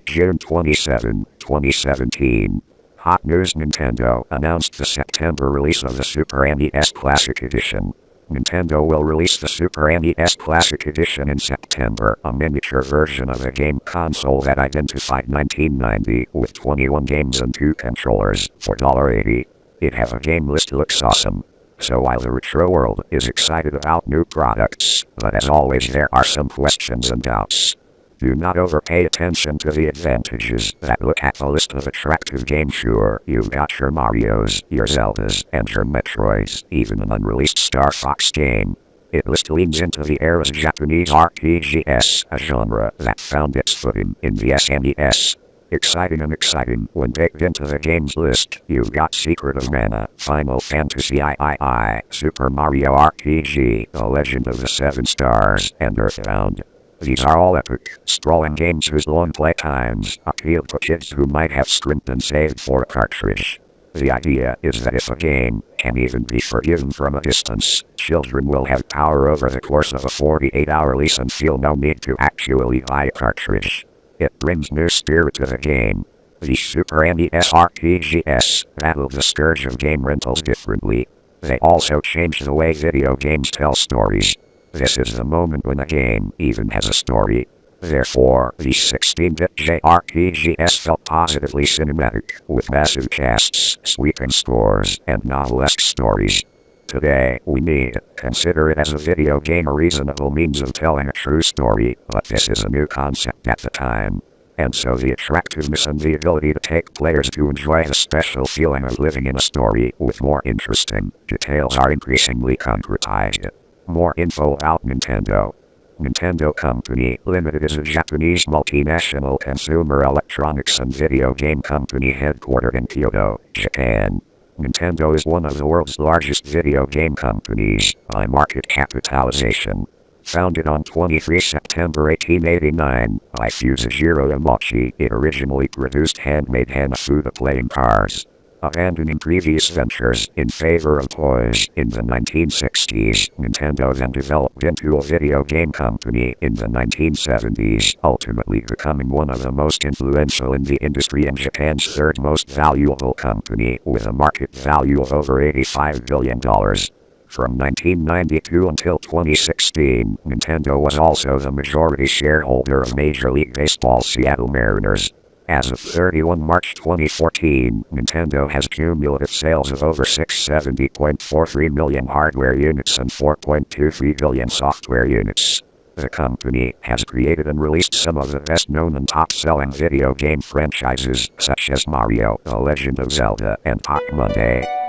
June 27, 2017. Hot news: Nintendo announced the September release of the Super NES Classic Edition. Nintendo will release the Super NES Classic Edition in September, a miniature version of the game console that identified 1990 with 21 games and 2 controllers for $80. It has a game list, looks awesome. So while the retro world is excited about new products, but as always there are some questions and doubts. Do not overpay attention to the advantages that look at the list of attractive games. Sure, you've got your Marios, your Zeldas, and your Metroids, even an unreleased Star Fox game. It list leans into the era's Japanese RPGs, a genre that found its footing in the SNES. Exciting when baked into the games list, you've got Secret of Mana, Final Fantasy III, Super Mario RPG, The Legend of the Seven Stars, and Earthbound. These are all epic, sprawling games whose long play times appeal to kids who might have scrimped and saved for a cartridge. The idea is that if a game can even be forgiven from a distance, children will have power over the course of a 48-hour lease and feel no need to actually buy a cartridge. It brings new spirit to the game. The Super NES RPGs battled the scourge of game rentals differently. They also changed the way video games tell stories. This is the moment when a game even has a story. Therefore, the 16-bit JRPGs felt positively cinematic, with massive casts, sweeping scores, and novelesque stories. Today, we need to consider it as a video game a reasonable means of telling a true story, but this is a new concept at the time. And so the attractiveness and the ability to take players to enjoy the special feeling of living in a story with more interesting details are increasingly concretized. More info about Nintendo. Nintendo Company Limited is a Japanese multinational consumer electronics and video game company headquartered in Kyoto, Japan. Nintendo is one of the world's largest video game companies by market capitalization. Founded on 23 September 1889 by Fusajiro Yamachi, it originally produced handmade Hanafuda playing cards. Abandoning previous ventures in favor of toys in the 1960s, Nintendo then developed into a video game company in the 1970s, ultimately becoming one of the most influential in the industry and Japan's third most valuable company, with a market value of over $85 billion. From 1992 until 2016, Nintendo was also the majority shareholder of Major League Baseball Seattle Mariners. As of 31 March 2014, Nintendo has cumulative sales of over 670.43 million hardware units and 4.23 billion software units. The company has created and released some of the best-known and top-selling video game franchises, such as Mario, The Legend of Zelda, and Pac-Man.